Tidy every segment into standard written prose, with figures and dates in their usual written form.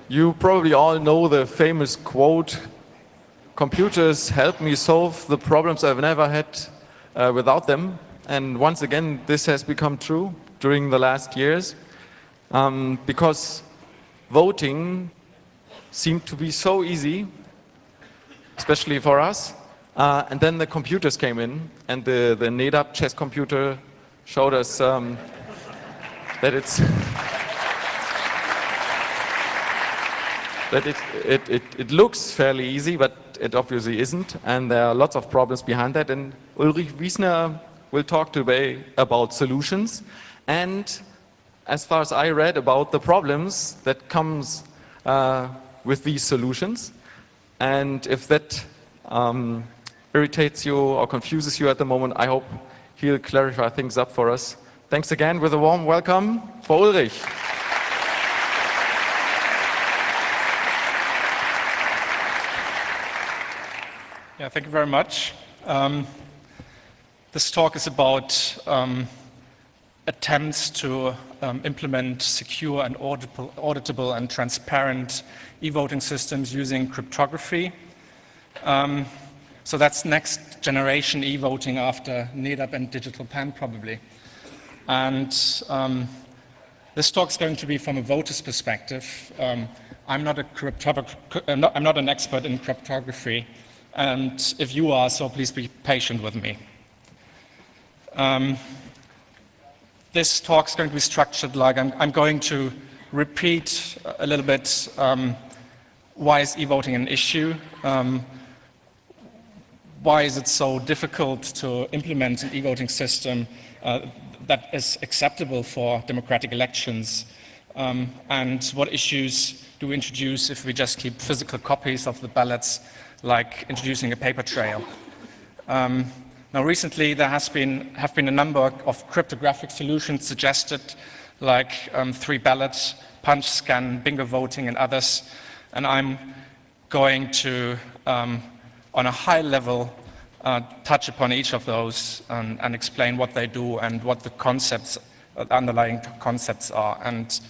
You probably all know the famous quote, "Computers help me solve the problems I've never had without them." And once again, this has become true during the last years because voting seemed to be so easy, especially for us. And then the computers came in, and the nedap chess computer showed us that it's that it looks fairly easy, but it obviously isn't, and there are lots of problems behind that. And Ulrich Wiesner will talk today about solutions, and as far as I read, about the problems that comes with these solutions. And if that irritates you or confuses you at the moment, I hope he'll clarify things up for us. Thanks again, with a warm welcome for Ulrich. Yeah, thank you very much. This talk is about attempts to implement secure and auditable and transparent e-voting systems using cryptography. So that's next generation e-voting after nedap and digital pen, probably. And this talk is going to be from a voter's perspective. I'm not an expert in cryptography, and if you are, so please be patient with me. This talk is going to be structured like I'm going to repeat a little bit why is e-voting an issue, why is it so difficult to implement an e-voting system that is acceptable for democratic elections, and what issues do we introduce if we just keep physical copies of the ballots, like introducing a paper trail. Now recently there have been a number of cryptographic solutions suggested, like 3 ballots, punch, scan, bingo voting and others, and I'm going to, on a high level, touch upon each of those and explain what they do and what the concepts, underlying concepts are, and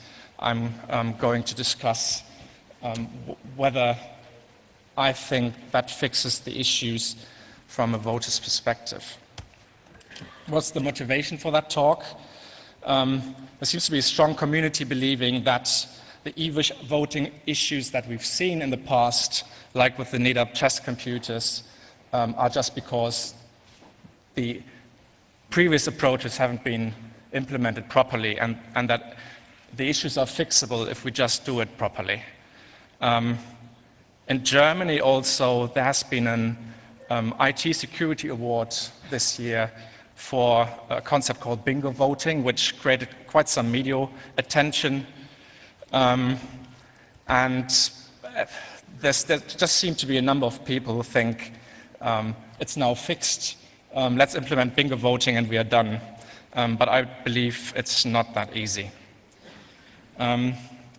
I'm going to discuss whether I think that fixes the issues from a voter's perspective. What's the motivation for that talk? There seems to be a strong community believing that the e-voting issues that we've seen in the past, like with the nedap chess computers, are just because the previous approaches haven't been implemented properly, and that the issues are fixable if we just do it properly. In Germany also, there has been an IT security award this year for a concept called bingo voting, which created quite some media attention. And there just seem to be a number of people who think it's now fixed, let's implement bingo voting and we are done. But I believe it's not that easy.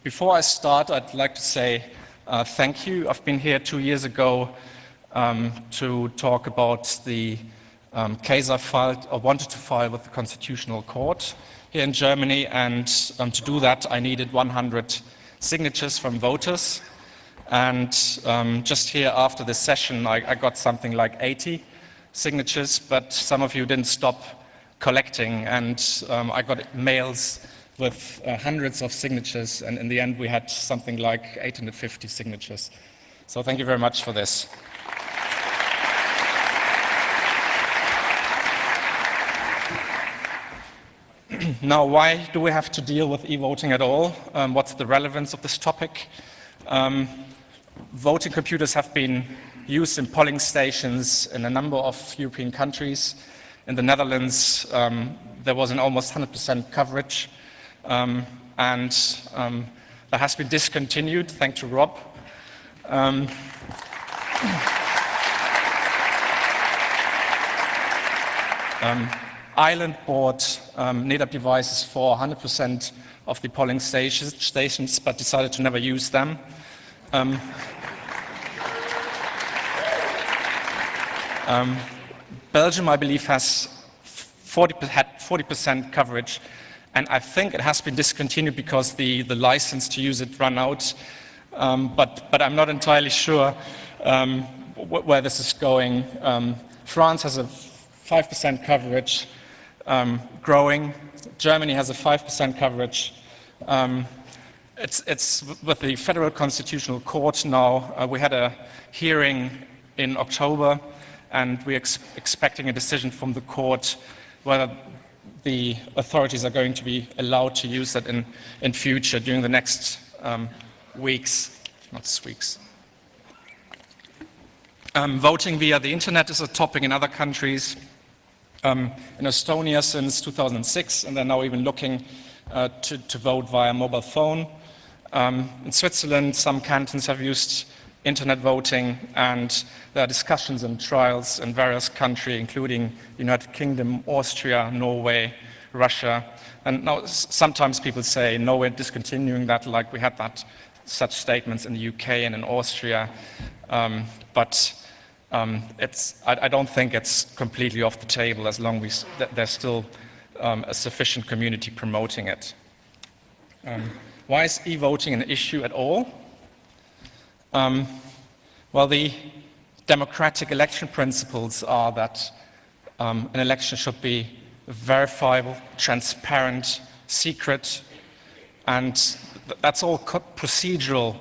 Before I start, I'd like to say thank you. I've been here 2 years ago to talk about the case I filed or wanted to file with the Constitutional Court here in Germany, and to do that I needed 100 signatures from voters, and just here after this session I got something like 80 signatures, but some of you didn't stop collecting, and I got mails with hundreds of signatures, and in the end we had something like 850 signatures. So thank you very much for this. Now, why do we have to deal with e-voting at all? What's the relevance of this topic? Voting computers have been used in polling stations in a number of European countries. In the Netherlands, there was an almost 100% coverage, and that has been discontinued, thanks to Rob. Ireland bought nedap devices for 100% of the polling stations, but decided to never use them. Belgium, I believe, has had 40% coverage, and I think it has been discontinued because the license to use it ran out but I'm not entirely sure where this is going. France has a 5% coverage, growing. Germany has a 5% coverage. It's with the Federal Constitutional Court now. We had a hearing in October, and we're expecting a decision from the court whether the authorities are going to be allowed to use that in future during the next weeks, not weeks. Voting via the internet is a topic in other countries. In Estonia since 2006, and they're now even looking to vote via mobile phone. In Switzerland, some cantons have used internet voting, and there are discussions and trials in various countries, including the United Kingdom, Austria, Norway, Russia. And now sometimes people say, no, we're discontinuing that, like we had such statements in the UK and in Austria. But I don't think it's completely off the table as long as there's still a sufficient community promoting it. Why is e-voting an issue at all? Well, the democratic election principles are that an election should be verifiable, transparent, secret, and that's all procedural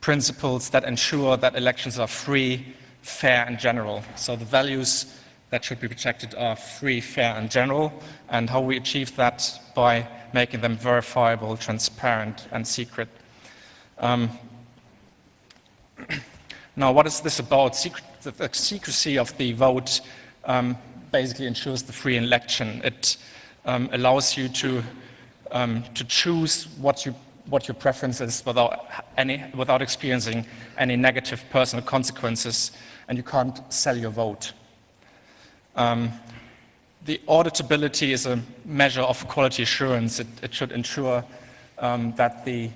principles that ensure that elections are free, fair, and general. So the values that should be protected are free, fair, and general, and how we achieve that by making them verifiable, transparent, and secret. Now, what is this about? The secrecy of the vote basically ensures the free election. It allows you to choose what your preference is without experiencing any negative personal consequences, and you can't sell your vote. The auditability is a measure of quality assurance. It should ensure that the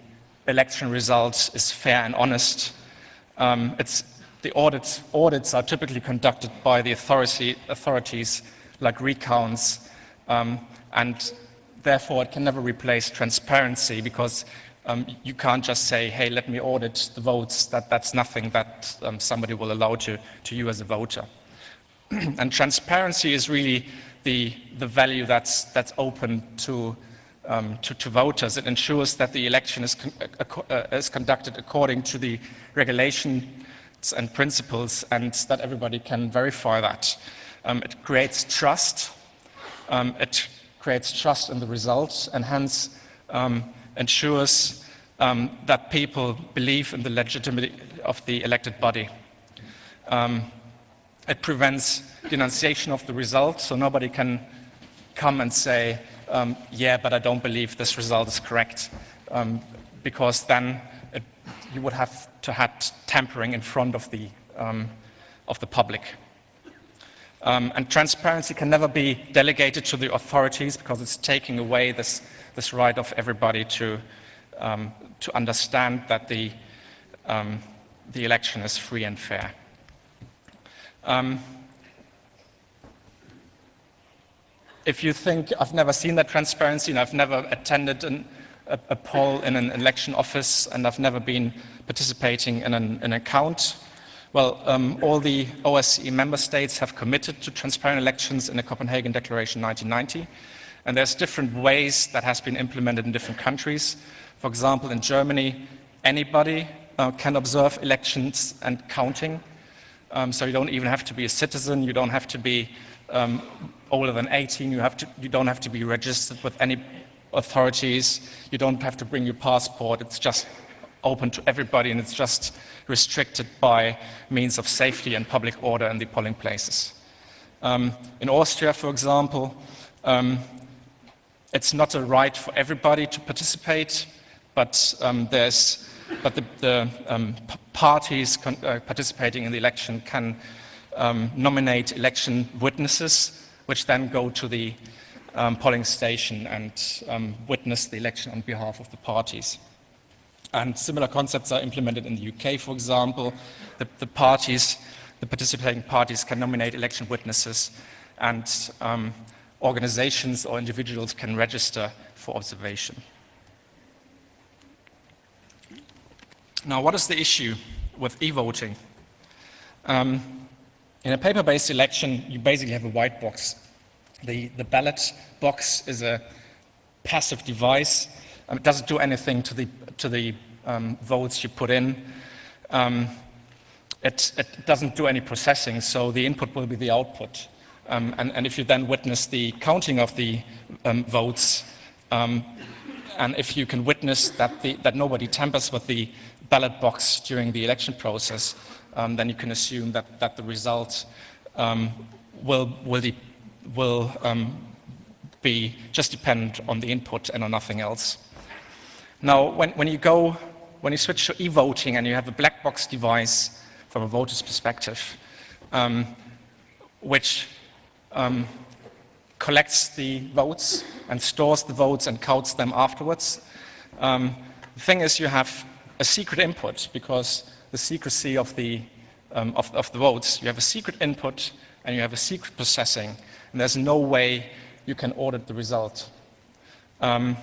election result is fair and honest. The audits are typically conducted by the authorities, like recounts, and therefore it can never replace transparency, because you can't just say, hey, let me audit the votes. That's nothing that somebody will allow to you as a voter. And transparency is really the value that's open to voters. It ensures that the election is conducted according to the regulations and principles, and that everybody can verify that. It creates trust. It creates trust in the results, and hence ensures that people believe in the legitimacy of the elected body. It prevents denunciation of the result, so nobody can come and say, yeah, but I don't believe this result is correct, because then you would have to have tampering in front of the public. And transparency can never be delegated to the authorities, because it's taking away this right of everybody to understand that the election is free and fair. If you think, I've never seen that transparency, and I've never attended a poll in an election office, and I've never been participating in an account, well, all the OSCE member states have committed to transparent elections in the Copenhagen Declaration 1990, and there's different ways that has been implemented in different countries. For example, in Germany, anybody can observe elections and counting. So you don't even have to be a citizen, you don't have to be older than 18, you don't have to be registered with any authorities, you don't have to bring your passport, it's just open to everybody, and it's just restricted by means of safety and public order in the polling places. In Austria, for example, it's not a right for everybody to participate, but the parties participating in the election can nominate election witnesses, which then go to the polling station and witness the election on behalf of the parties. And similar concepts are implemented in the UK, for example. The participating parties can nominate election witnesses, and organizations or individuals can register for observation. Now, what is the issue with e-voting? In a paper-based election, you basically have a white box. The ballot box is a passive device. It doesn't do anything to the votes you put in. It doesn't do any processing, so the input will be the output. And if you then witness the counting of the votes, and if you can witness that nobody tampers with the ballot box during the election process, then you can assume that the result will be just dependent on the input and on nothing else. Now, when you switch to e-voting and you have a black box device from a voter's perspective, which collects the votes and stores the votes and counts them afterwards, the thing is you have a secret input because the secrecy of the votes. You have a secret input and you have a secret processing, and there's no way you can audit the result. And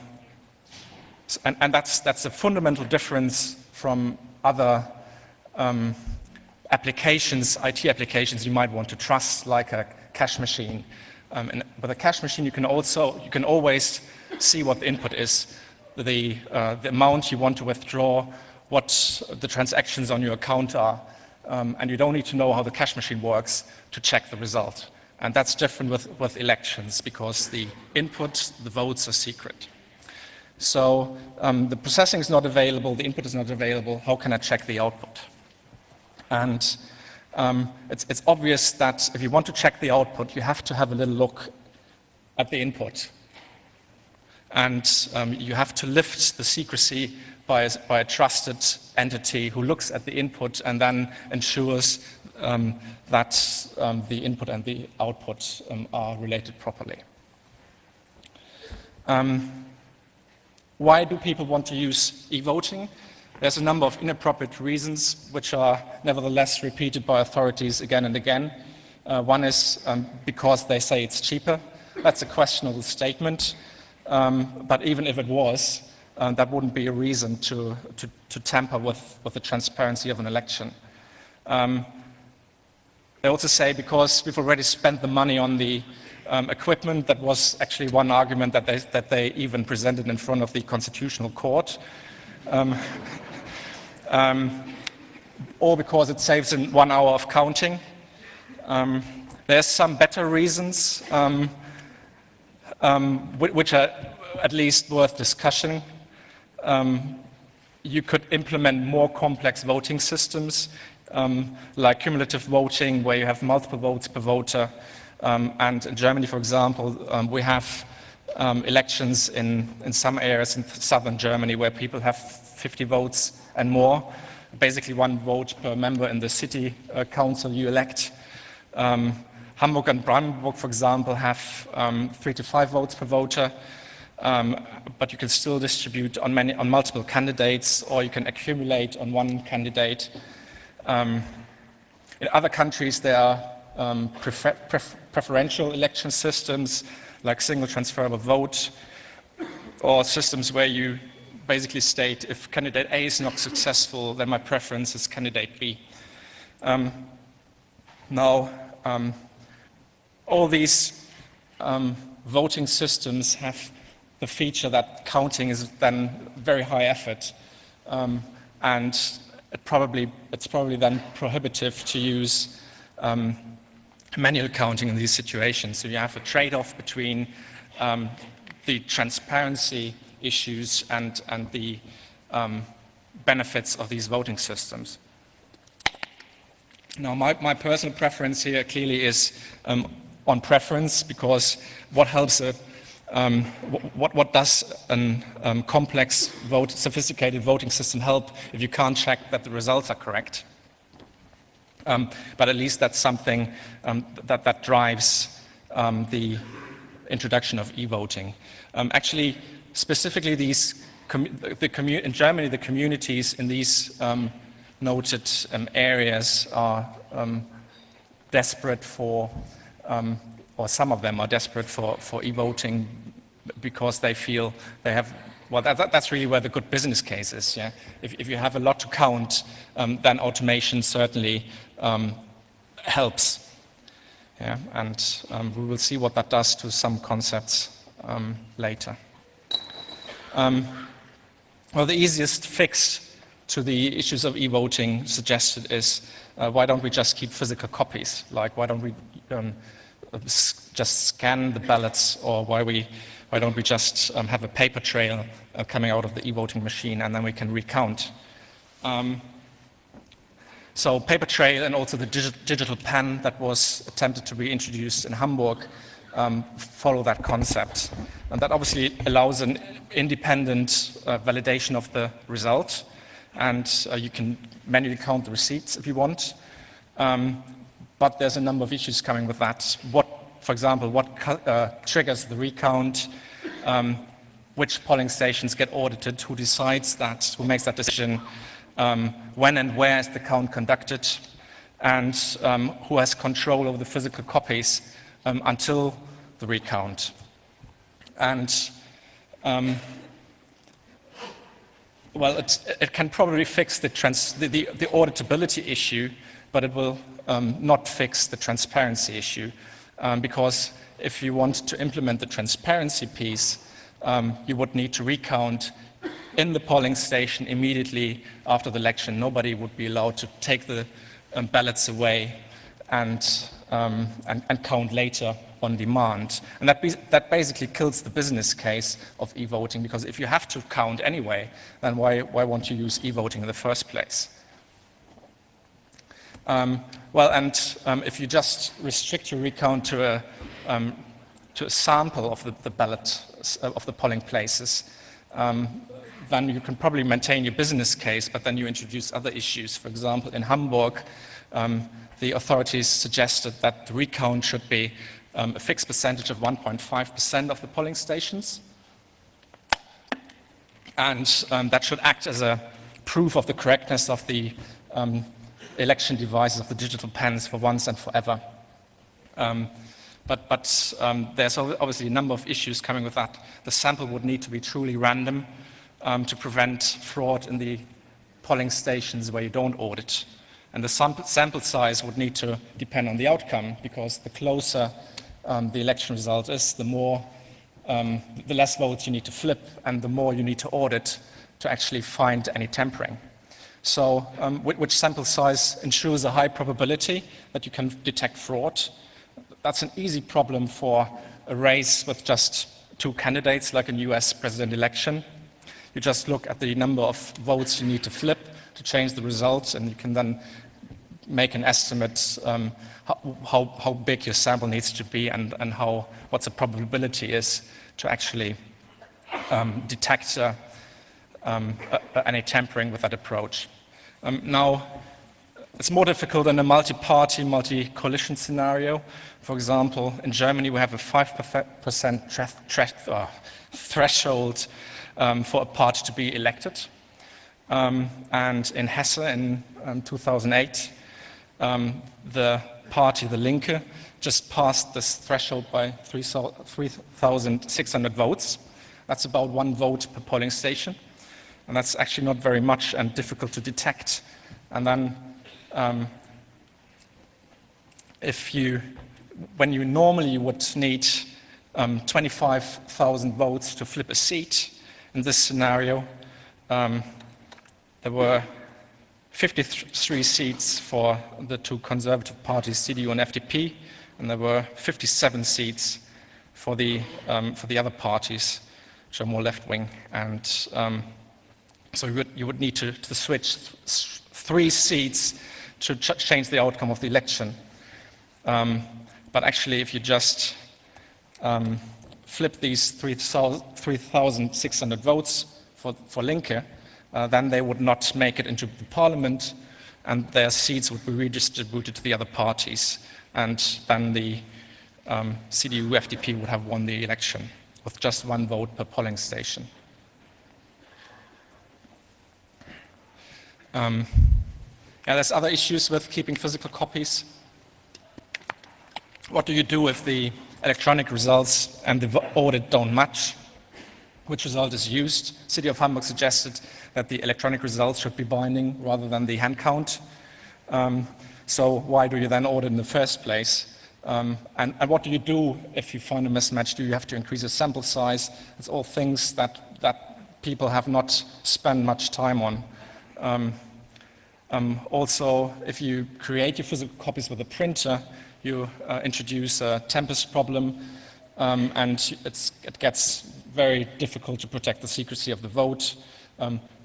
that's a fundamental difference from other applications, IT applications you might want to trust, like a cash machine. And with a cash machine, you can always see what the input is, the amount you want to withdraw, what the transactions on your account are, and you don't need to know how the cash machine works to check the result. And that's different with elections because the input, the votes are secret. So the processing is not available, the input is not available. How can I check the output? And it's obvious that if you want to check the output, you have to have a little look at the input. And you have to lift the secrecy by a trusted entity who looks at the input and then ensures that the input and the output are related properly. Why do people want to use e-voting? There's a number of inappropriate reasons which are nevertheless repeated by authorities again and again. One is because they say it's cheaper. That's a questionable statement, but even if it was, that wouldn't be a reason to tamper with the transparency of an election. They also say because we've already spent the money on the equipment. That was actually one argument that they even presented in front of the Constitutional Court. Or because it saves in 1 hour of counting. There's some better reasons which are at least worth discussion. You could implement more complex voting systems, like cumulative voting, where you have multiple votes per voter. And in Germany, for example, we have elections in some areas in southern Germany where people have 50 votes and more. Basically 1 vote per member in the city council you elect. Hamburg and Brandenburg, for example, have 3 to 5 votes per voter. But you can still distribute on multiple candidates, or you can accumulate on one candidate. In other countries, there are preferential election systems, like single transferable vote, or systems where you basically state if candidate A is not successful, then my preference is candidate B. Now, all these voting systems have the feature that counting is then very high effort, and it's probably then prohibitive to use manual counting in these situations. So you have a trade-off between the transparency issues and the benefits of these voting systems. Now, my personal preference here clearly is on preference, because what helps what does a complex sophisticated voting system help if you can't check that the results are correct? But at least that's something that drives the introduction of e-voting. Actually, specifically in Germany, the communities in these noted areas are desperate for, or some of them are desperate for e-voting, because they feel they have well, that's really where the good business case is. Yeah, if you have a lot to count, then automation certainly helps. Yeah, and we will see what that does to some concepts later. Well, the easiest fix to the issues of e-voting suggested is why don't we just keep physical copies? Like, why don't we just scan the ballots, or why don't we just have a paper trail coming out of the e-voting machine, and then we can recount. So paper trail and also the digital pen that was attempted to be introduced in Hamburg follow that concept. And that obviously allows an independent validation of the result, and you can manually count the receipts if you want. But there's a number of issues coming with that. For example, what triggers the recount, which polling stations get audited, who decides that, who makes that decision, when and where is the count conducted, and who has control over the physical copies until the recount. And well, it can probably fix the auditability issue, but it will not fix the transparency issue, because if you want to implement the transparency piece, you would need to recount in the polling station immediately after the election. Nobody would be allowed to take the ballots away and count later on demand. And that basically kills the business case of e-voting, because if you have to count anyway, then why won't you use e-voting in the first place? Well, and if you just restrict your recount to a sample of the ballot, of the polling places, then you can probably maintain your business case, but then you introduce other issues. For example, in Hamburg, the authorities suggested that the recount should be a fixed percentage of 1.5% of the polling stations. And that should act as a proof of the correctness of the election devices, of the digital pens, for once and forever. But there's obviously a number of issues coming with that. The sample would need to be truly random to prevent fraud in the polling stations where you don't audit. And the sample size would need to depend on the outcome, because the closer the election result is, the less votes you need to flip, and the more you need to audit to actually find any tampering. So which sample size ensures a high probability that you can detect fraud? That's an easy problem for a race with just two candidates, like a US president election. You just look at the number of votes you need to flip to change the results, and you can then make an estimate how big your sample needs to be, and what the probability is to actually detect any tampering with that approach. Now, it's more difficult in a multi-party, multi-coalition scenario. For example, in Germany, we have a 5% threshold for a party to be elected. And in Hesse in 2008, the party, the Linke, just passed this threshold by 3,600 votes. That's about 1 vote per polling station. And that's actually not very much and difficult to detect. And then when you normally would need 25,000 votes to flip a seat, in this scenario, there were 53 seats for the two conservative parties, CDU and FDP, and there were 57 seats for the other parties, which are more left-wing. And so you would need to switch 3 seats to change the outcome of the election. But actually, if you just flip these 3,600 votes for Linke, then they would not make it into the parliament, and their seats would be redistributed to the other parties. And then the CDU, FDP would have won the election with just 1 vote per polling station. Yeah, there's other issues with keeping physical copies. What do you do if the electronic results and the audit don't match? which result is used. City of Hamburg suggested that the electronic results should be binding rather than the hand count. So why do you then audit in the first place? And what do you do if you find a mismatch? Do you have to increase the sample size? It's all things that people have not spent much time on. Also, if you create your physical copies with a printer, you introduce a tempest problem, and it gets very difficult to protect the secrecy of the vote.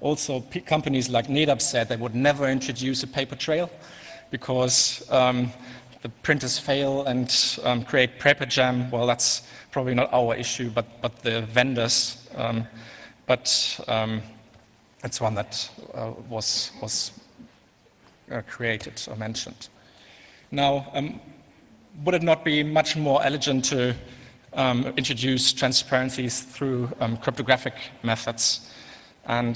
Also, companies like nedap said they would never introduce a paper trail because the printers fail and create paper jam. Well, that's probably not our issue, but the vendors. But it's one that was created or mentioned. Now, would it not be much more elegant to introduce transparencies through cryptographic methods? And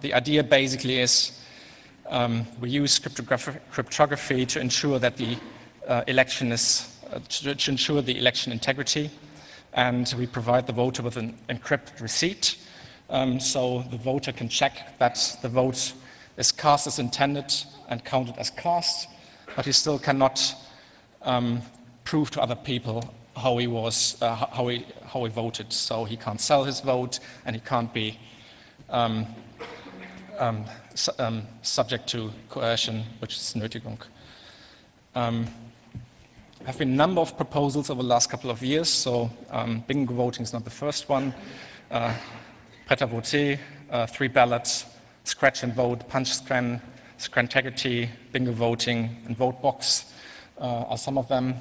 the idea basically is we use cryptography to ensure that the election is, to ensure the election integrity, and we provide the voter with an encrypted receipt, so the voter can check that the vote is cast as intended and counted as cast, but he still cannot prove to other people how he was, how he voted. So he can't sell his vote, and he can't be subject to coercion, which is Nötigung. There have been a number of proposals over the last couple of years, so bingo voting is not the first one. Prêt-à-voter, 3 ballots, scratch and vote, punch scan, integrity, bingo voting, and vote box are some of them.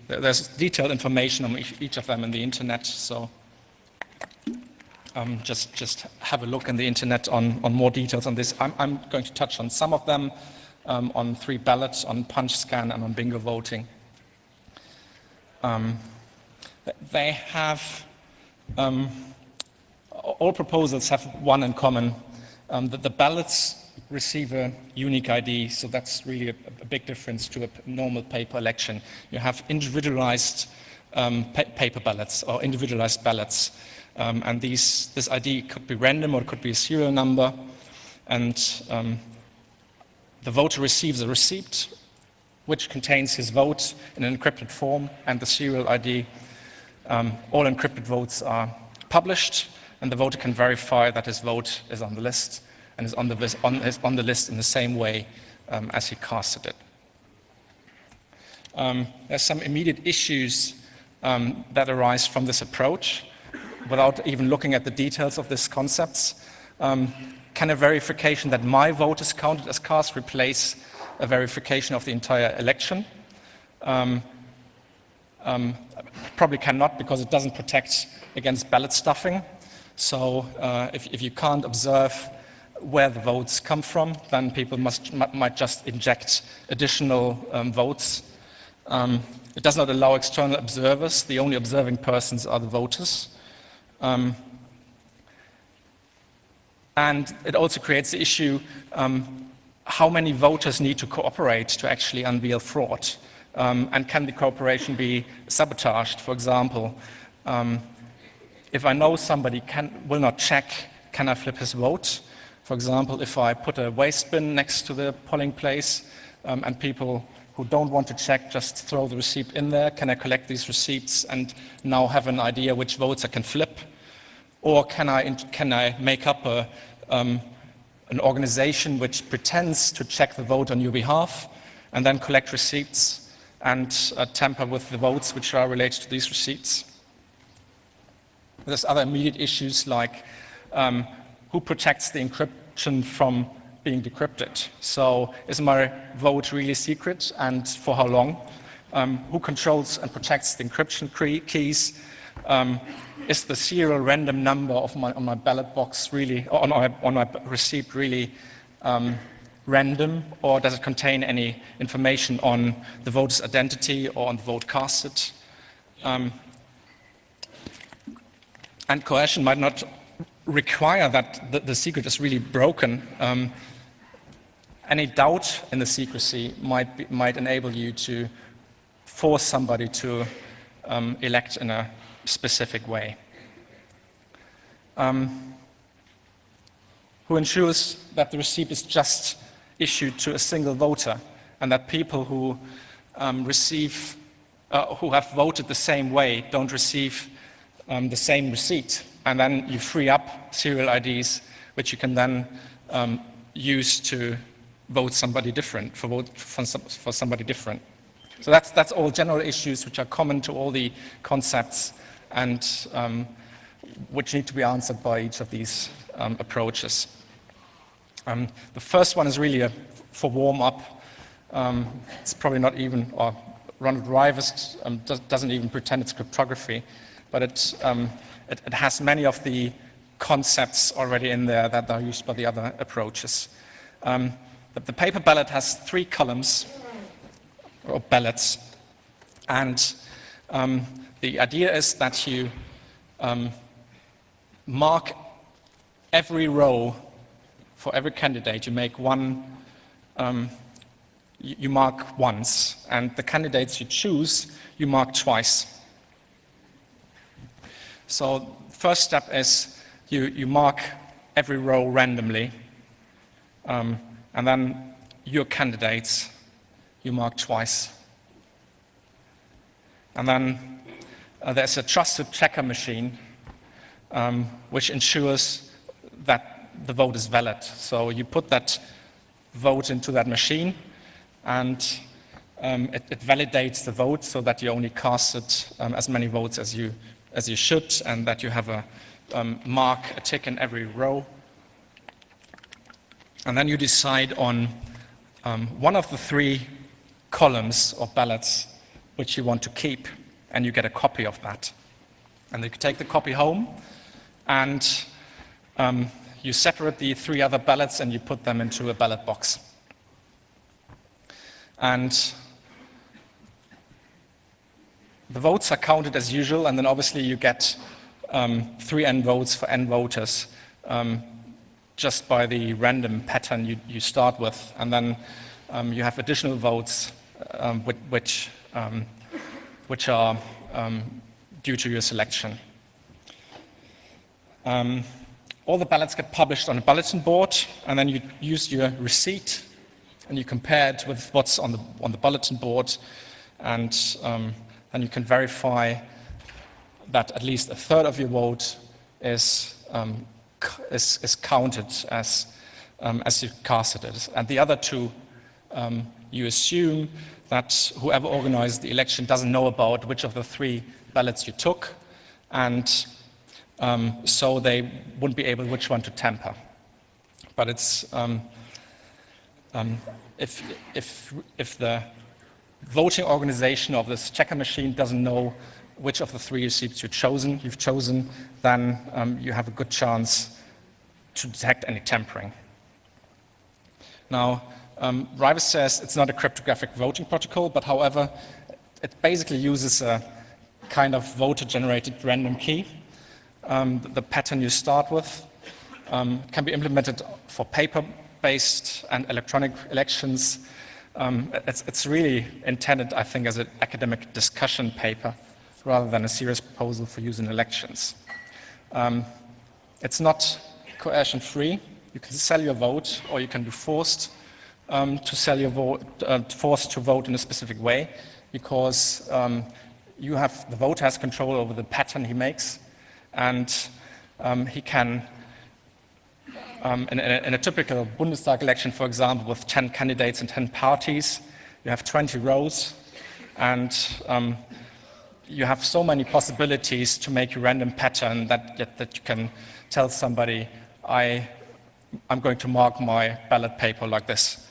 There's detailed information on each of them in the internet, so just have a look in the internet on more details on this. I'm going to touch on some of them, on 3 ballots, on punch scan, and on bingo voting. They have, all proposals have one in common, that the ballots receive a unique ID, so that's really a big difference to a normal paper election. You have individualized paper ballots or individualized ballots, and this ID could be random or it could be a serial number, and the voter receives a receipt which contains his vote in an encrypted form and the serial ID. All encrypted votes are published, and the voter can verify that his vote is on the list and is on the list in the same way as he casted it. There's some immediate issues that arise from this approach without even looking at the details of these concepts. Can a verification that my vote is counted as cast replace a verification of the entire election? Probably cannot, because it doesn't protect against ballot stuffing. So if you can't observe where the votes come from, then people might just inject additional votes. It does not allow external observers. The only observing persons are the voters. And it also creates the issue, how many voters need to cooperate to actually unveil fraud? And can the cooperation be sabotaged? For example, if I know somebody will not check, can I flip his vote? For example, if I put a waste bin next to the polling place and people who don't want to check just throw the receipt in there, can I collect these receipts and now have an idea which votes I can flip? Or can I make up an organization which pretends to check the vote on your behalf and then collect receipts and tamper with the votes which are related to these receipts? There's other immediate issues like who protects the encryption from being decrypted? So is my vote really secret, and for how long? Who controls and protects the encryption keys? Is the serial random number of on my ballot box really, or on my receipt really random, or does it contain any information on the voter's identity or on the vote casted? And coercion might not require that the secret is really broken. Any doubt in the secrecy might enable you to force somebody to elect in a specific way. Who ensures that the receipt is just issued to a single voter, and that people who who have voted the same way don't receive the same receipt, and then you free up serial IDs, which you can then use to vote somebody different, for somebody different. So that's all general issues which are common to all the concepts and which need to be answered by each of these approaches. The first one is really for warm-up. It's probably not even, or Ronald Rivers doesn't even pretend it's cryptography, but it has many of the concepts already in there that are used by the other approaches. The paper ballot has 3 columns, or ballots, and the idea is that you mark every row for every candidate. You make one, you mark once, and the candidates you choose, you mark twice. So first step is you mark every row randomly, and then your candidates you mark twice. And then there's a trusted checker machine which ensures that the vote is valid. So you put that vote into that machine, and it validates the vote so that you only casted as many votes as you should, and that you have a tick in every row. And then you decide on one of the 3 columns or ballots which you want to keep, and you get a copy of that. And you can take the copy home, and you separate the 3 other ballots and you put them into a ballot box. And the votes are counted as usual, and then obviously you get 3 n votes for n voters just by the random pattern you start with, and then you have additional votes which are due to your selection. All the ballots get published on a bulletin board, and then you use your receipt and you compare it with what's on the bulletin board, and then you can verify that at least a third of your vote is counted as you casted it. And the other 2, you assume that whoever organized the election doesn't know about which of the 3 ballots you took, and so they wouldn't be able which one to tamper. But it's if the voting organization of this checker machine doesn't know which of the 3 receipts you've chosen, then you have a good chance to detect any tampering. Now, Rivers says it's not a cryptographic voting protocol, but however, it basically uses a kind of voter-generated random key. The pattern you start with can be implemented for paper-based and electronic elections. It's really intended, I think, as an academic discussion paper rather than a serious proposal for use in elections. It's not coercion-free. You can sell your vote, or you can be forced to sell your vote, forced to vote in a specific way, because the voter has control over the pattern he makes, and he can, in a typical Bundestag election, for example, with 10 candidates and 10 parties, you have 20 rows, and you have so many possibilities to make a random pattern that you can tell somebody, I'm going to mark my ballot paper like this.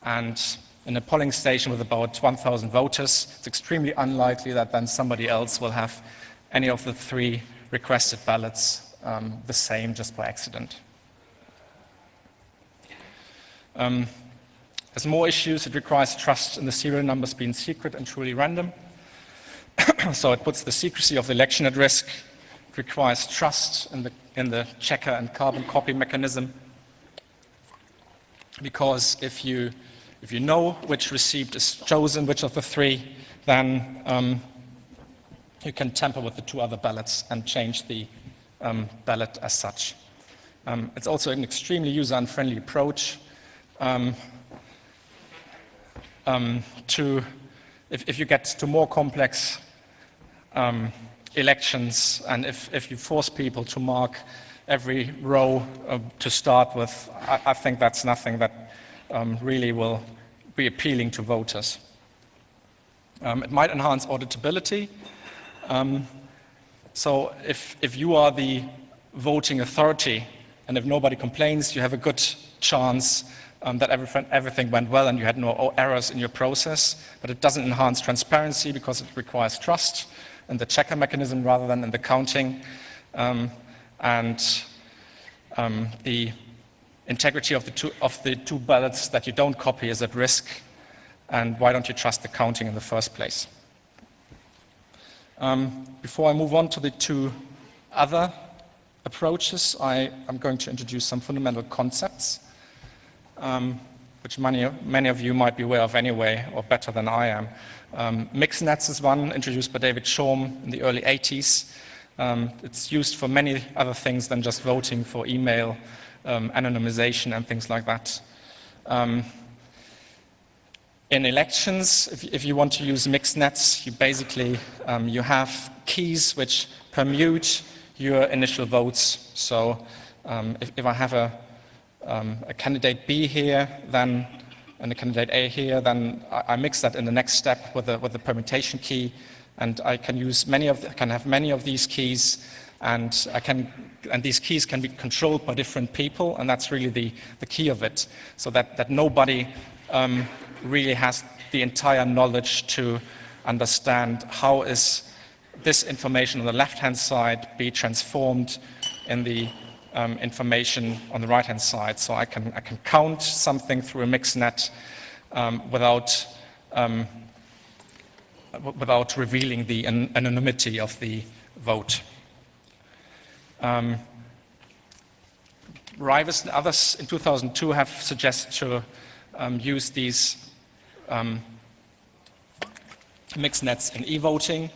And in a polling station with about 1,000 voters, it's extremely unlikely that then somebody else will have any of the 3 requested ballots the same just by accident. As more issues, it requires trust in the serial numbers being secret and truly random. So it puts the secrecy of the election at risk. It requires trust in the checker and carbon copy mechanism, because if you know which receipt is chosen, which of the 3, then you can tamper with the 2 other ballots and change the ballot as such. It's also an extremely user-unfriendly approach if you get to more complex elections, and if you force people to mark every row to start with, I think that's nothing that really will be appealing to voters. It might enhance auditability. So if you are the voting authority, and if nobody complains, you have a good chance that everything went well and you had no errors in your process. But it doesn't enhance transparency because it requires trust in the checker mechanism rather than in the counting. The integrity of the two ballots that you don't copy is at risk. And why don't you trust the counting in the first place? Before I move on to the 2 other approaches, I'm going to introduce some fundamental concepts, which many of you might be aware of anyway, or better than I am. Mixed nets is one, introduced by David Shorm in the early 80s. It's used for many other things than just voting, for email, anonymization, and things like that. In elections, if you want to use mixed nets, you basically you have keys which permute your initial votes. So if I have a candidate B here, then and a candidate A here, then I mix that in the next step with the permutation key, and I can use can have many of these keys, and these keys can be controlled by different people, and that's really the key of it, so that nobody really has the entire knowledge to understand how is this information on the left-hand side be transformed in the information on the right-hand side. So I can count something through a mixed net without revealing the anonymity of the vote. Rivas and others in 2002 have suggested to use these mixed nets in e-voting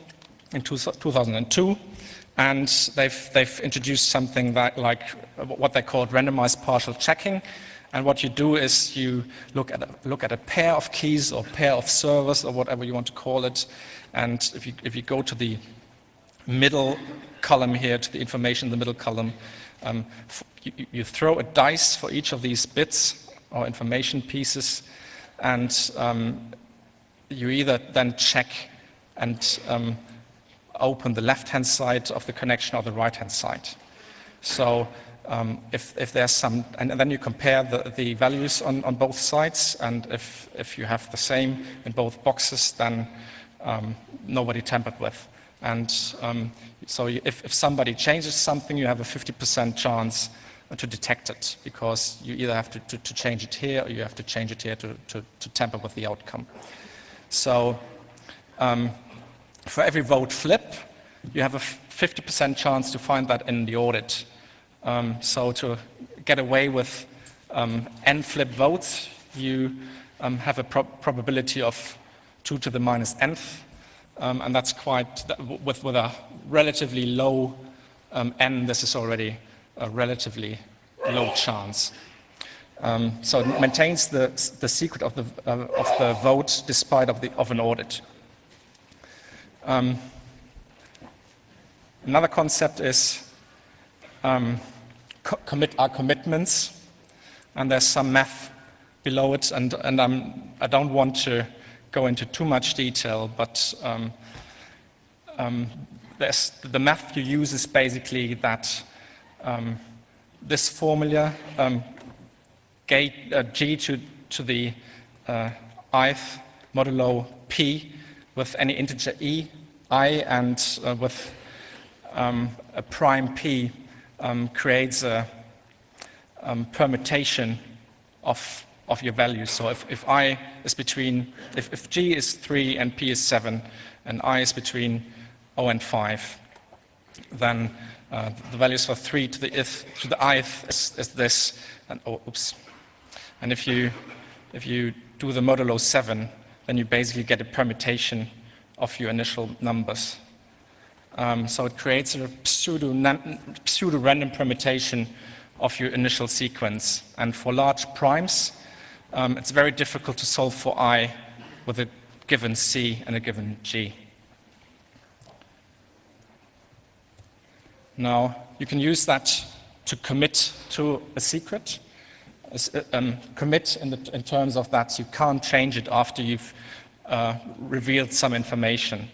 in 2002, and they've introduced something like what they call randomized partial checking. And what you do is you look at a pair of keys or pair of servers or whatever you want to call it, and if you go to the middle column here, to the information in the middle column, you throw a dice for each of these bits or information pieces, and you either then check and open the left-hand side of the connection or the right-hand side. So if there's some, and then you compare the values on both sides, and if you have the same in both boxes, then nobody tampered with. And so if somebody changes something, you have a 50% chance to detect it, because you either have to change it here, or you have to change it here to tamper with the outcome. So for every vote flip, you have a 50% chance to find that in the audit. So to get away with n flip votes, you have a probability of 2 to the minus nth, and that's quite, with a relatively low n, this is already a relatively low chance. So it maintains the secret of the vote despite of an audit. Another concept is commitments, and there's some math below it, and I don't want to go into too much detail, but the math you use is basically that this formula, g to the ith modulo p with any integer I, and with a prime p, creates a permutation of your values. So if I is between, if g is 3 and p is 7, and I is between 0 and 5, then the values for 3 to the ith is this, and oops. And if you do the modulo 7, then you basically get a permutation of your initial numbers. So it creates a pseudo-random permutation of your initial sequence. And for large primes, it's very difficult to solve for I with a given C and a given G. Now, you can use that to commit to a secret. Commit in terms of that you can't change it after you've revealed some information.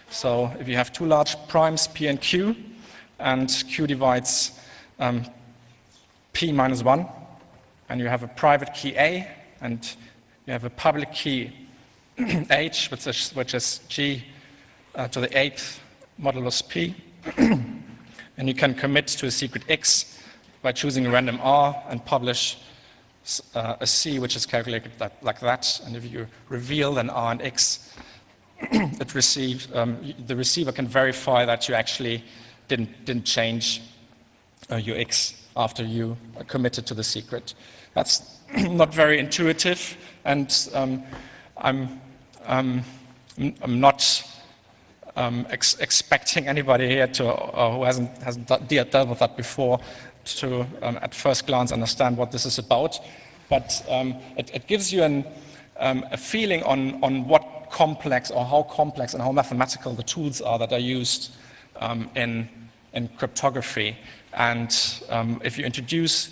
So if you have two large primes, P and Q, and Q divides P minus 1, and you have a private key A, and you have a public key H, which is G to the 8th modulus P, and you can commit to a secret X by choosing a random R and publish a C, which is calculated like that. And if you reveal an R and X, the receiver can verify that you actually didn't change your X after you committed to the secret. That's not very intuitive, and I'm not expecting anybody here who hasn't dealt with that before to at first glance understand what this is about. But it gives you a feeling on what complex or how complex and how mathematical the tools are that are used in cryptography. And if you introduce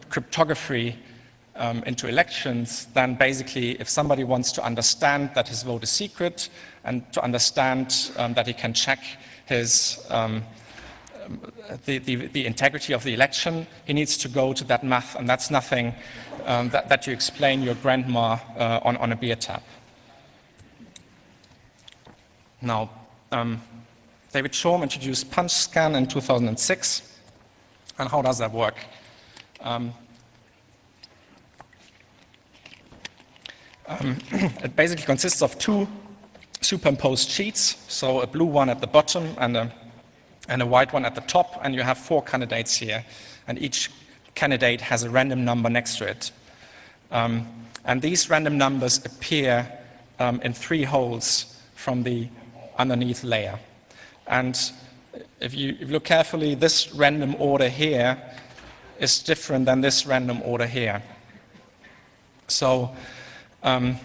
cryptography into elections, then basically if somebody wants to understand that his vote is secret and to understand that he can check his the integrity of the election, he needs to go to that math, and that's nothing that you explain your grandma on a beer tap. Now, David Shorm introduced punch scan in 2006, and how does that work? It basically consists of two superimposed sheets, so a blue one at the bottom and a white one at the top, and you have 4 candidates here, and each candidate has a random number next to it. And these random numbers appear in 3 holes from the underneath layer. And if you look carefully, this random order here is different than this random order here. So, and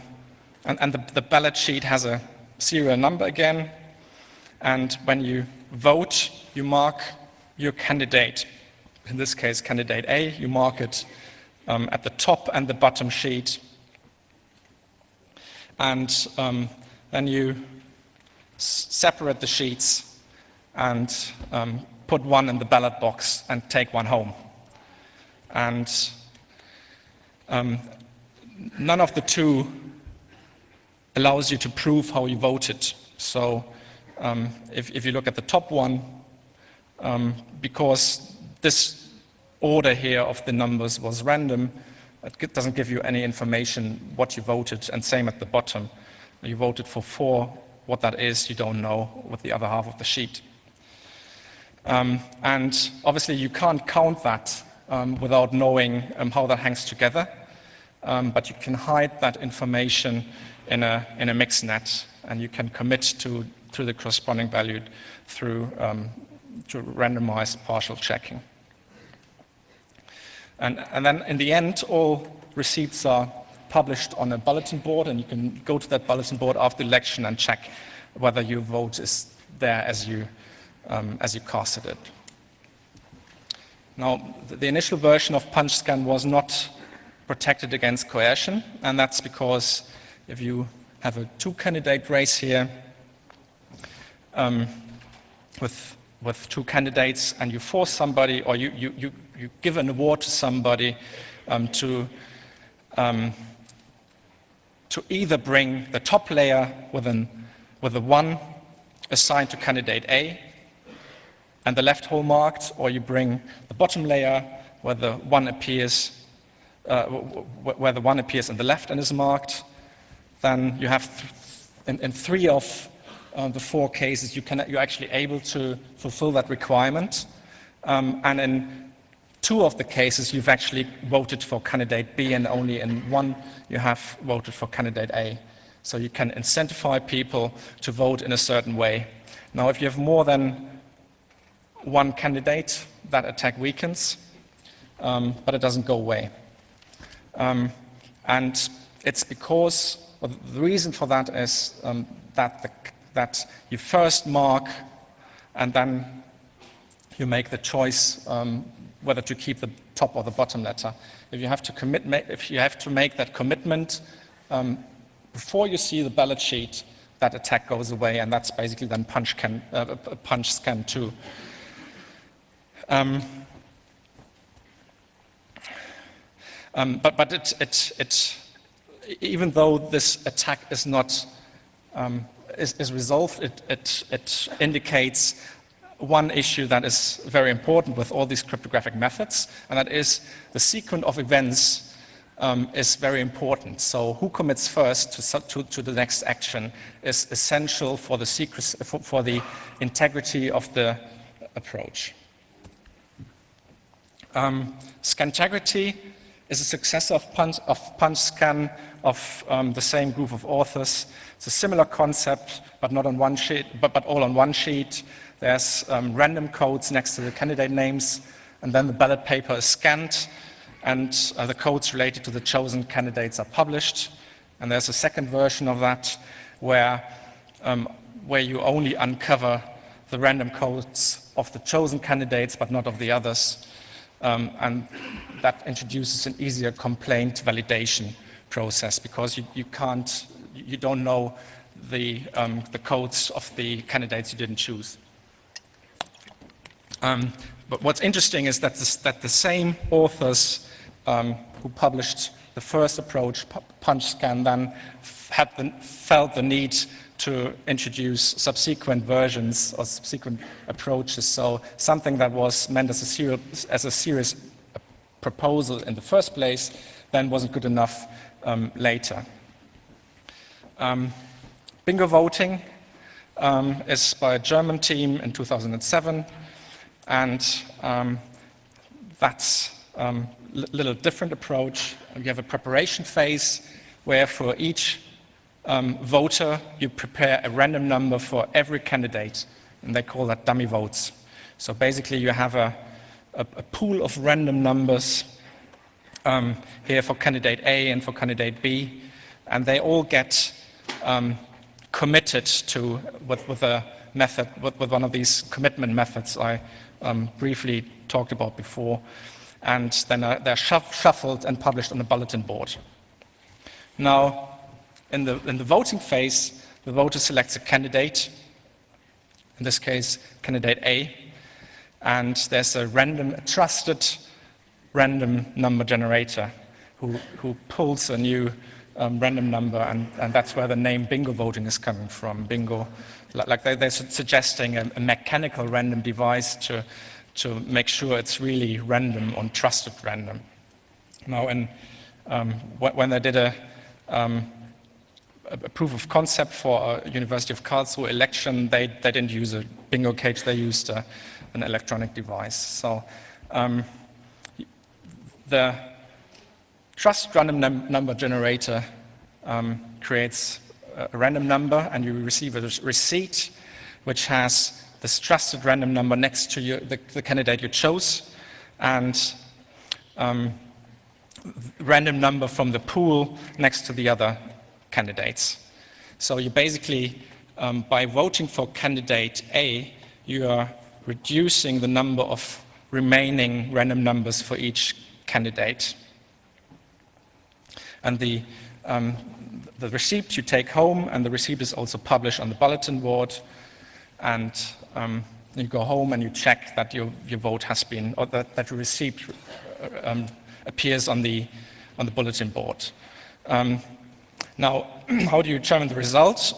the ballot sheet has a serial number again, and when you vote, you mark your candidate. In this case, candidate A, you mark it at the top and the bottom sheet. And then you separate the sheets and put one in the ballot box and take one home. And none of the two allows you to prove how you voted. So if you look at the top one, because this order here of the numbers was random, it doesn't give you any information what you voted, and same at the bottom. You voted for 4, what that is, you don't know with the other half of the sheet. And obviously you can't count that without knowing how that hangs together, but you can hide that information in a mix net, and you can commit to the corresponding value through randomized partial checking. And then in the end, all receipts are published on a bulletin board, and you can go to that bulletin board after the election and check whether your vote is there as you casted it. Now, the initial version of punch scan was not protected against coercion, and that's because if you have a 2-candidate race here with 2 candidates, and you force somebody, or you give an award to somebody to either bring the top layer with a 1 assigned to candidate A and the left hole marked, or you bring the bottom layer where the 1 appears where the 1 appears in the left and is marked, then you have in 3 of the 4 cases you're actually able to fulfill that requirement, and in 2 of the cases you've actually voted for candidate B, and only in 1 you have voted for candidate A. So you can incentivize people to vote in a certain way. Now, if you have more than one candidate, that attack weakens, but it doesn't go away. And it's because, well, the reason for that is that you first mark and then you make the choice whether to keep the top or the bottom letter. If you have to make that commitment before you see the ballot sheet, that attack goes away, and that's basically then punch scan 2. But even though this attack is not is resolved, it indicates one issue that is very important with all these cryptographic methods, and that is the sequence of events is very important. So who commits first to the next action is essential for the secrecy, for the integrity of the approach. Scantegrity is a successor of PunchScan of the same group of authors. It's a similar concept, but not on one sheet, but all on one sheet. There's random codes next to the candidate names, and then the ballot paper is scanned, and the codes related to the chosen candidates are published. And there's a second version of that where you only uncover the random codes of the chosen candidates, but not of the others. And that introduces an easier complaint validation process, because you don't know the codes of the candidates you didn't choose. But what's interesting is that the same authors who published the first approach, PunchScan, then felt the need to introduce subsequent versions or subsequent approaches. So something that was meant as a serious proposal in the first place then wasn't good enough later. Bingo voting is by a German team in 2007, and that's a little different approach. You have a preparation phase where for each voter you prepare a random number for every candidate, and they call that dummy votes. So basically you have a pool of random numbers here for candidate A and for candidate B, and they all get committed to with a method, with one of these commitment methods I briefly talked about before, and then they're shuffled and published on the bulletin board. Now, in the voting phase, the voter selects a candidate, in this case, candidate A, and there's a trusted random number generator who pulls a new random number, and that's where the name bingo voting is coming from. Bingo, like they're suggesting a mechanical random device to make sure it's really random or trusted random. Now, when they did a proof of concept for a University of Karlsruhe election, they didn't use a bingo cage, they used an electronic device. So the trust random number generator creates a random number, and you receive a receipt which has this trusted random number next to the candidate you chose, and random number from the pool next to the other candidates. So you basically, by voting for candidate A, you are reducing the number of remaining random numbers for each candidate. And the receipt you take home, and the receipt is also published on the bulletin board, and you go home and you check that your vote has been, or that your receipt appears on the bulletin board. Now, how do you determine the results?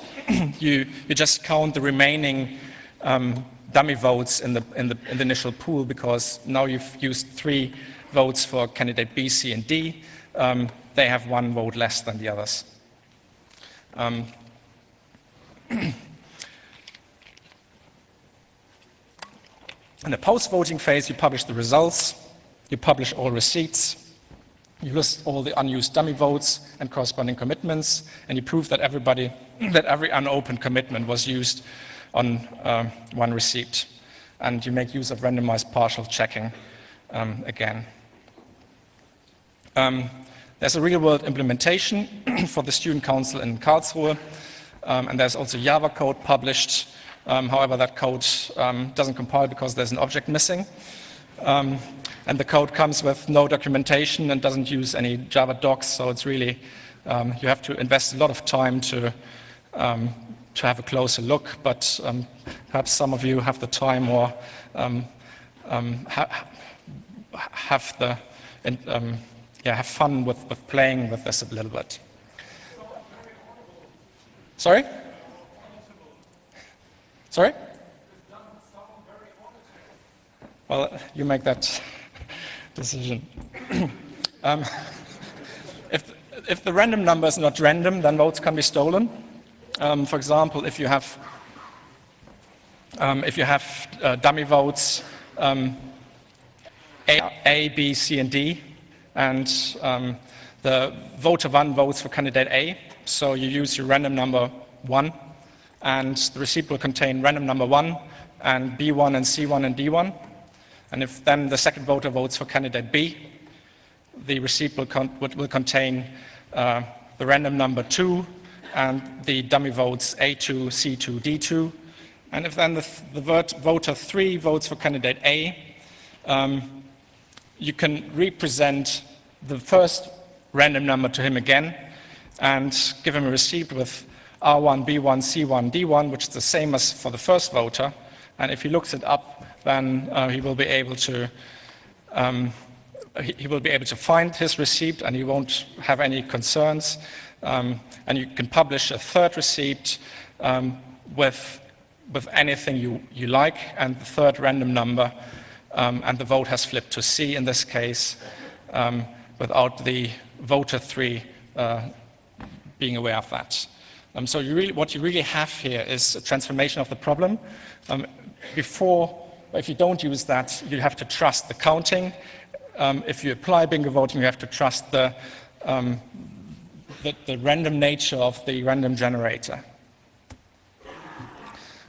You just count the remaining dummy votes in the initial pool, because now you've used 3 votes for candidate B, C, and D. They have 1 vote less than the others. In the post-voting phase, you publish the results, you publish all receipts, You list all the unused dummy votes and corresponding commitments, and you prove that every unopened commitment was used on one receipt. And you make use of randomized partial checking again. There's a real-world implementation for the Student Council in Karlsruhe, and there's also Java code published. However, that code doesn't compile because there's an object missing. And the code comes with no documentation and doesn't use any Java docs, so it's really, you have to invest a lot of time to have a closer look, but perhaps some of you have the time or have fun with playing with this a little bit. Sorry? Sorry? Well, you make that decision. If the random number is not random, then votes can be stolen. For example, if you have dummy votes A, B, C, and D, and the voter 1 votes for candidate A, so you use your random number 1, and the receipt will contain random number 1 and B1 and C1 and D1. And if then the second voter votes for candidate B, the receipt will contain the random number 2 and the dummy votes A2, C2, D2. And if then the voter 3 votes for candidate A, you can represent the first random number to him again and give him a receipt with R1, B1, C1, D1, which is the same as for the first voter. And if he looks it up, then he will be able to find his receipt, and he won't have any concerns. And you can publish a third receipt with anything you like, and the third random number, and the vote has flipped to C in this case, without the voter 3 being aware of that. So what you really have here is a transformation of the problem. If you don't use that, you have to trust the counting. If you apply bingo voting, you have to trust the random nature of the random generator.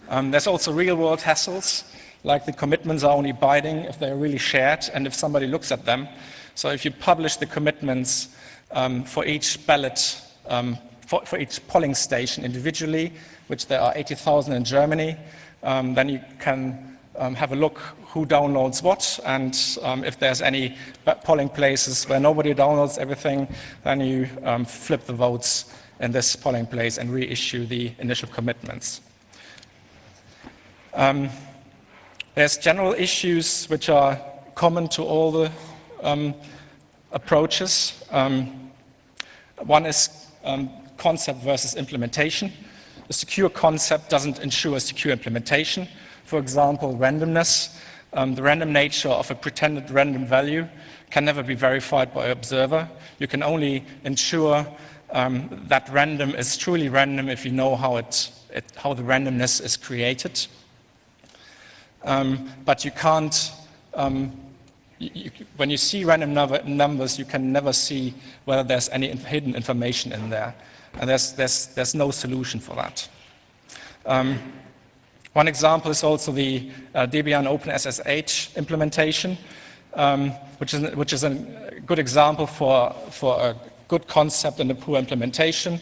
There's also real-world hassles, like the commitments are only binding if they're really shared and if somebody looks at them. So if you publish the commitments for each ballot, for each polling station individually, which there are 80,000 in Germany, then you can have a look who downloads what, and if there's any polling places where nobody downloads everything, then you flip the votes in this polling place and reissue the initial commitments. There's general issues which are common to all the approaches. One is concept versus implementation. The secure concept doesn't ensure secure implementation. For example, randomness. The random nature of a pretended random value can never be verified by an observer. You can only ensure that random is truly random if you know how the randomness is created. But you can't, when you see random numbers, you can never see whether there's any hidden information in there. And there's no solution for that. One example is also the Debian OpenSSH implementation, which is a good example for a good concept and a poor implementation.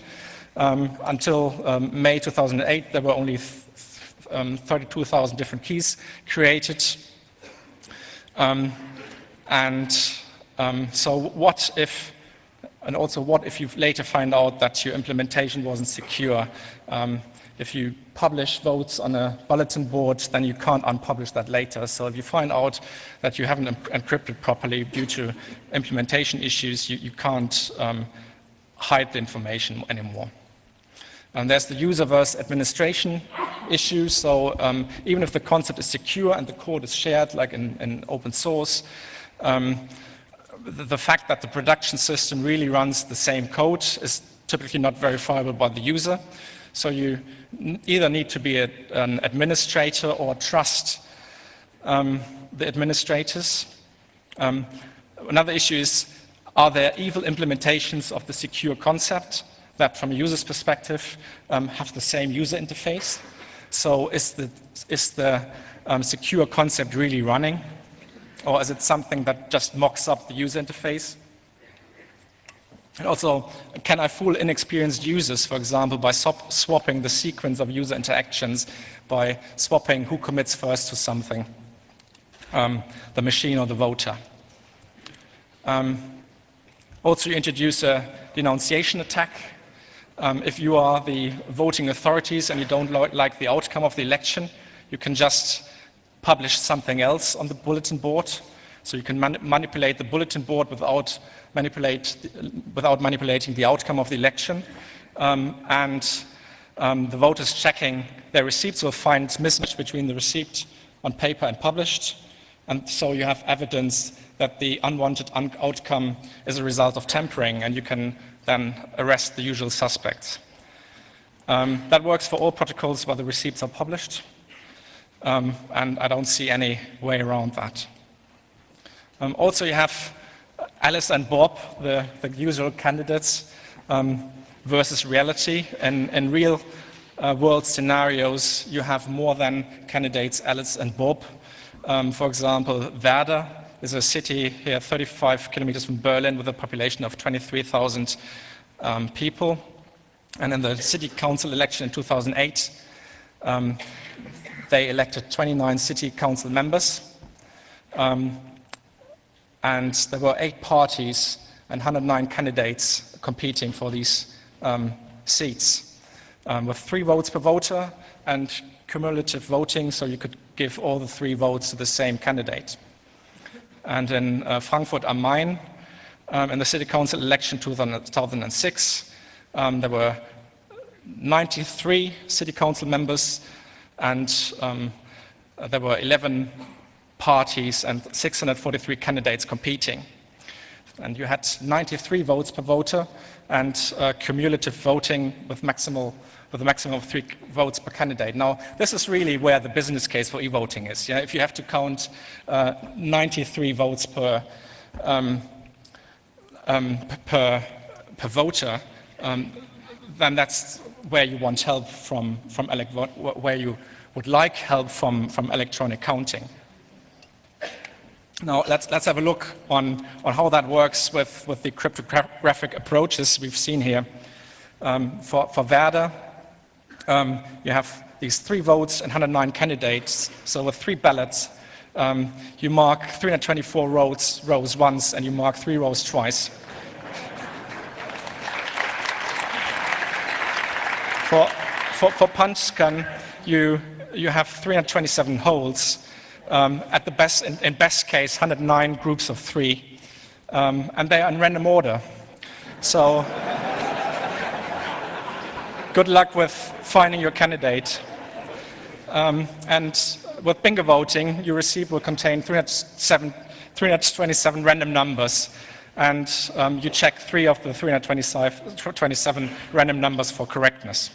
Until May 2008, there were only 32,000 different keys created. So what if you later find out that your implementation wasn't secure? If you publish votes on a bulletin board, then you can't unpublish that later. So if you find out that you haven't encrypted properly due to implementation issues, you can't hide the information anymore. And there's the user versus administration issue. So even if the concept is secure and the code is shared, like in open source, the fact that the production system really runs the same code is typically not verifiable by the user. So you either need to be an administrator or trust the administrators. Another issue is Are there evil implementations of the secure concept that, from a user's perspective, have the same user interface? So is the secure concept really running? Or is it something that just mocks up the user interface? And also, can I fool inexperienced users, for example, by swapping the sequence of user interactions, by swapping who commits first to something, the machine or the voter? Also, you introduce a denunciation attack. If you are the voting authorities and you don't like the outcome of the election, you can just publish something else on the bulletin board. So you can manipulate the bulletin board without manipulating the outcome of the election. The voters checking their receipts will find mismatch between the receipt on paper and published. And so you have evidence that the unwanted outcome is a result of tampering, and you can then arrest the usual suspects. That works for all protocols where the receipts are published. And I don't see any way around that. Also, you have Alice and Bob, the usual candidates, versus reality. In real world scenarios, you have more than candidates Alice and Bob. For example, Werder is a city here 35 kilometers from Berlin with a population of 23,000 people. And in the city council election in 2008, they elected 29 city council members. And there were 8 parties and 109 candidates competing for these seats, with 3 votes per voter and cumulative voting, so you could give all the 3 votes to the same candidate. And in Frankfurt am Main, in the city council election 2006, there were 93 city council members, and there were 11 parties and 643 candidates competing. And you had 93 votes per voter and cumulative voting with a maximum of 3 votes per candidate. Now, this is really where the business case for e-voting is. Yeah? If you have to count 93 votes per voter, then that's where you want help where you would like help from electronic counting. Now, let's have a look on how that works with the cryptographic approaches we've seen here. For Werder, you have these 3 votes and 109 candidates. So with 3 ballots, you mark 324 rows once, and you mark 3 rows twice. For punch scan, you have 327 holes. At the best, in best case, 109 groups of 3, and they are in random order. So good luck with finding your candidate. And with bingo voting, your receipt will contain 327 random numbers, and you check 3 of the 327 random numbers for correctness.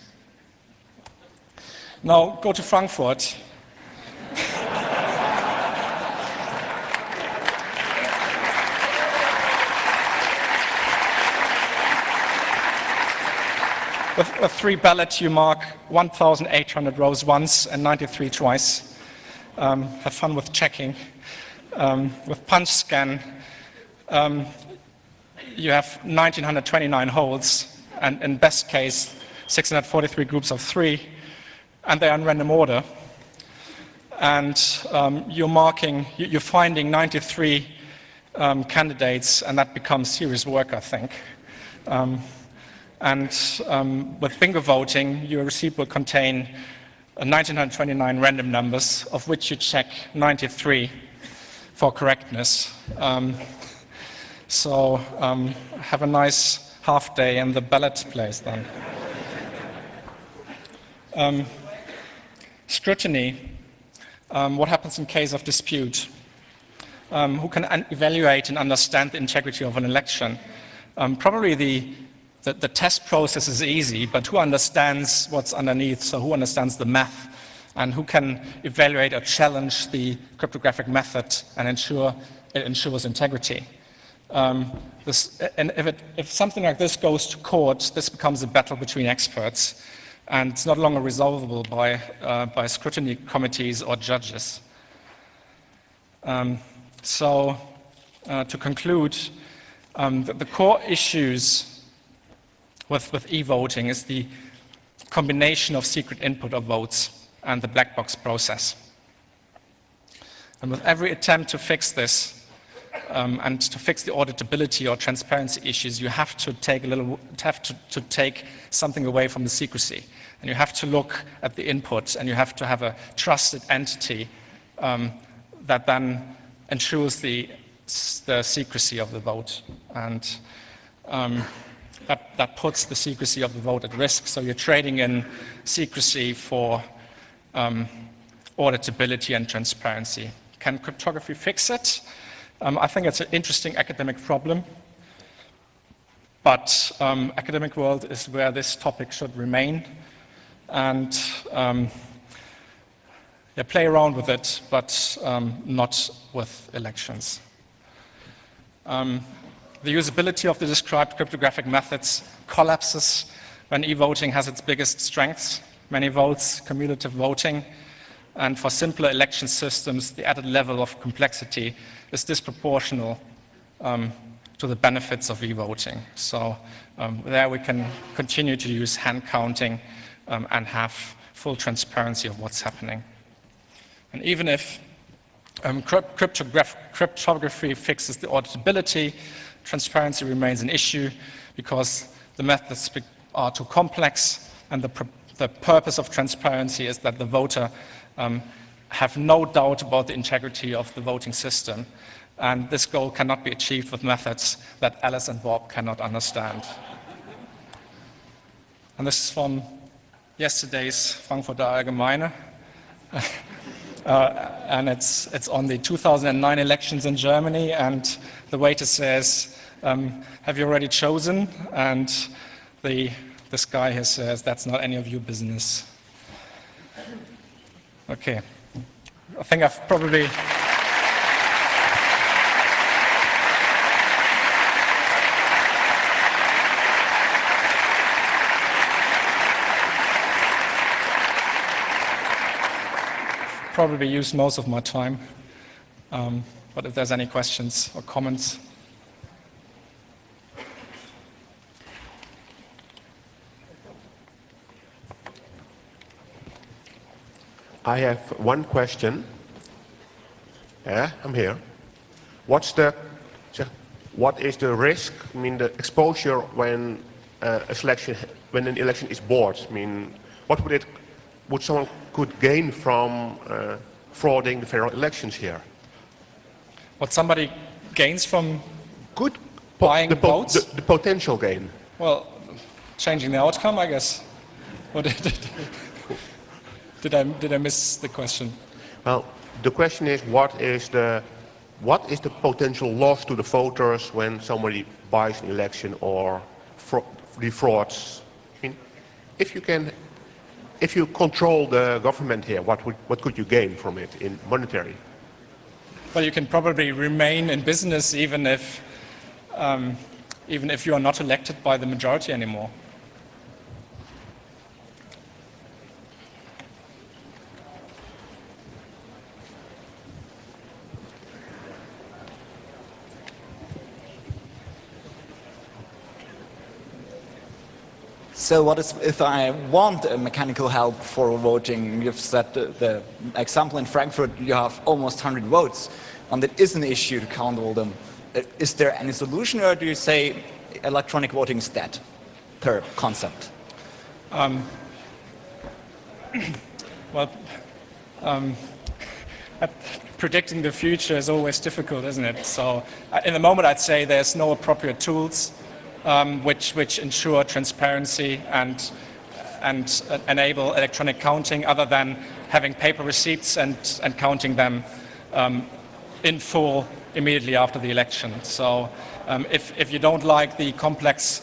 Now go to Frankfurt. With 3 ballots, you mark 1,800 rows once and 93 twice. Have fun with checking. With punch scan, you have 1,929 holes, and in best case, 643 groups of 3, and they are in random order. And you're finding 93 candidates, and that becomes serious work, I think. With bingo voting, your receipt will contain 1,929 random numbers, of which you check 93 for correctness. Have a nice half day in the ballot place then. Scrutiny. What happens in case of dispute? Who can evaluate and understand the integrity of an election? Probably the test process is easy, but who understands what's underneath? So who understands the math, and who can evaluate or challenge the cryptographic method and ensure it ensures integrity? And if something like this goes to court, this becomes a battle between experts, and it's not longer resolvable by scrutiny committees or judges. To conclude, the core issues with e-voting is the combination of secret input of votes and the black box process. And with every attempt to fix this, and to fix the auditability or transparency issues, you have to take something away from the secrecy, and you have to look at the input, and you have to have a trusted entity that then ensures the secrecy of the vote, and that puts the secrecy of the vote at risk. So you're trading in secrecy for auditability and transparency. Can cryptography fix it? I think it's an interesting academic problem, but academic world is where this topic should remain, and play around with it, but not with elections. The usability of the described cryptographic methods collapses when e-voting has its biggest strengths: many votes, cumulative voting, and for simpler election systems, the added level of complexity is disproportional to the benefits of e-voting. So there we can continue to use hand counting and have full transparency of what's happening. And even if cryptography fixes the auditability, transparency remains an issue because the methods are too complex, and the purpose of transparency is that the voter have no doubt about the integrity of the voting system. And this goal cannot be achieved with methods that Alice and Bob cannot understand. And this is from yesterday's Frankfurter Allgemeine. And it's on the 2009 elections in Germany, and the waiter says, have you already chosen? And this guy here says, that's not any of your business. Okay, I think I've probably used most of my time, but if there's any questions or comments. I have one question. Yeah, I'm here. What is the risk? I mean, the exposure when when an election is bought. I mean, what would someone could gain from frauding the federal elections here? What somebody gains from buying votes? The potential gain. Well, changing the outcome, I guess. What did I miss the question? Well, the question is, what is the potential loss to the voters when somebody buys an election or defrauds? I mean, if you control the government here, what could you gain from it in monetary? Well, you can probably remain in business even if you are not elected by the majority anymore. So what if I want a mechanical help for voting? You've said the example in Frankfurt, you have almost 100 votes, and it is an issue to count all them. Is there any solution, or do you say electronic voting is dead per concept? Predicting the future is always difficult, isn't it? So in the moment I'd say there's no appropriate tools which ensure transparency and enable electronic counting, other than having paper receipts and counting them in full immediately after the election. So if you don't like the complex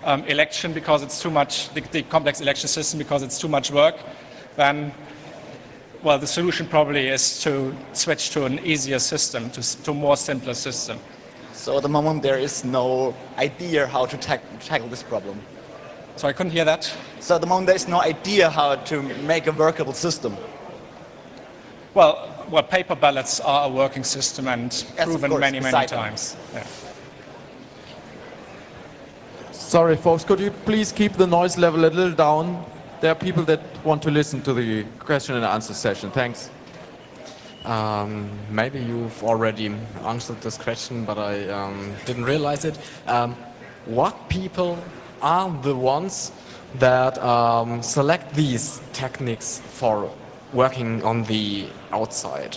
election because it's too much, the complex election system because it's too much work, then well, the solution probably is to switch to an easier system, to a more simpler system. So at the moment there is no idea how to tackle this problem. So I couldn't hear that. So at the moment there is no idea how to make a workable system. Well, paper ballots are a working system and proven course, many beside them. times. Yeah. Sorry, folks, could you please keep the noise level a little down? There are people that want to listen to the question and answer session. Thanks. Maybe you've already answered this question, but I didn't realize it. What people are the ones that select these techniques for working on the outside?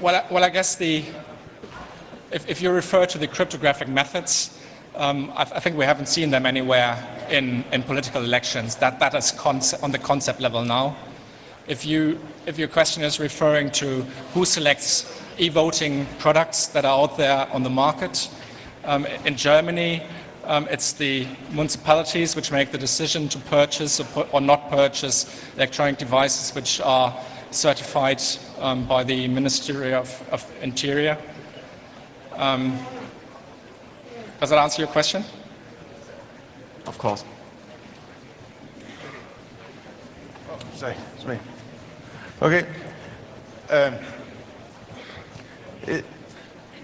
Well, I guess if you refer to the cryptographic methods, I think we haven't seen them anywhere in political elections. That is on the concept level now. If your question is referring to who selects e-voting products that are out there on the market, in Germany, it's the municipalities which make the decision to purchase or not purchase electronic devices which are certified by the Ministry of Interior. Does that answer your question? Of course. Sorry, it's me. Okay.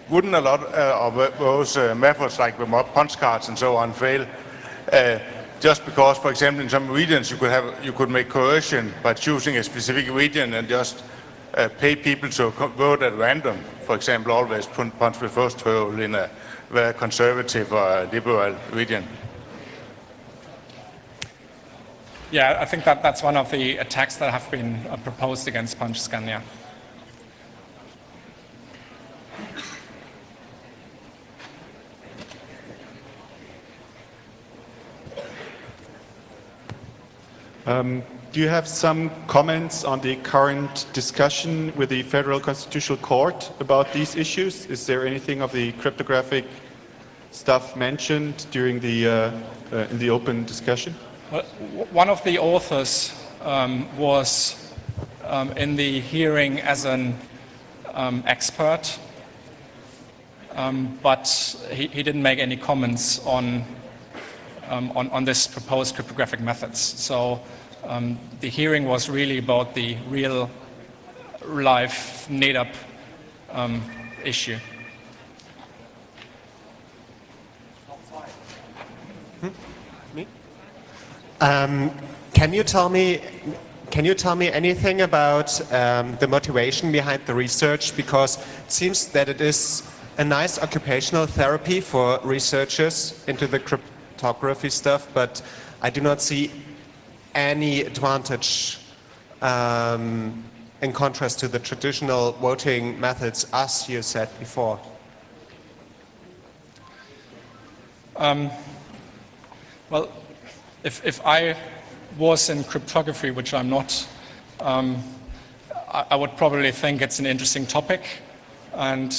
Wouldn't a lot of those methods like the punch cards and so on fail just because, for example, in some regions you could make coercion by choosing a specific region and just pay people to vote at random? For example, always punch the first hole in a very conservative or liberal region. Yeah, I think that's one of the attacks that have been proposed against PunchScan, yeah. Do you have some comments on the current discussion with the Federal Constitutional Court about these issues? Is there anything of the cryptographic stuff mentioned during the in the open discussion? One of the authors was in the hearing as an expert, but he didn't make any comments on this proposed cryptographic methods. So the hearing was really about the real life nedap issue. Me? Can you tell me anything about the motivation behind the research? Because it seems that it is a nice occupational therapy for researchers into the cryptography stuff, but I do not see any advantage in contrast to the traditional voting methods, as you said before. Well, if I was in cryptography, which I'm not, I would probably think it's an interesting topic. And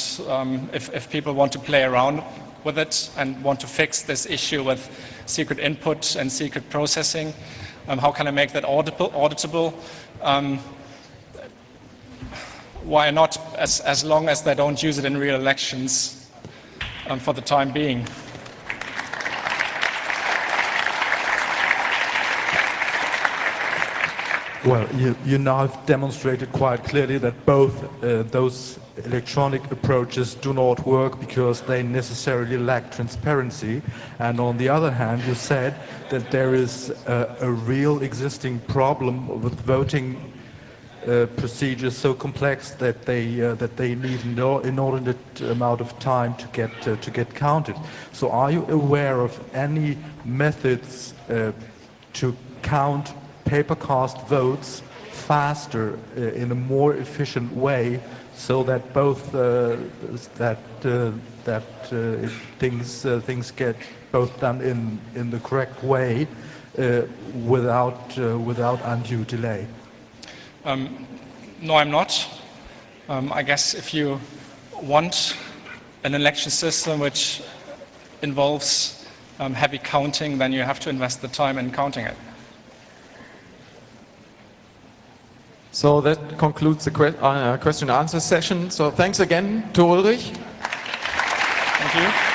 if people want to play around with it and want to fix this issue with secret input and secret processing, how can I make that auditable? Why not, as long as they don't use it in real elections for the time being? Well, you now have demonstrated quite clearly that both those electronic approaches do not work because they necessarily lack transparency. And on the other hand, you said that there is a real existing problem with voting procedures so complex that they need an inordinate amount of time to get counted. So are you aware of any methods to count paper-cast votes faster in a more efficient way, so that both things get both done in the correct way without undue delay? No, I'm not. I guess if you want an election system which involves heavy counting, then you have to invest the time in counting it. So that concludes the question and answer session. So thanks again to Ulrich. Thank you.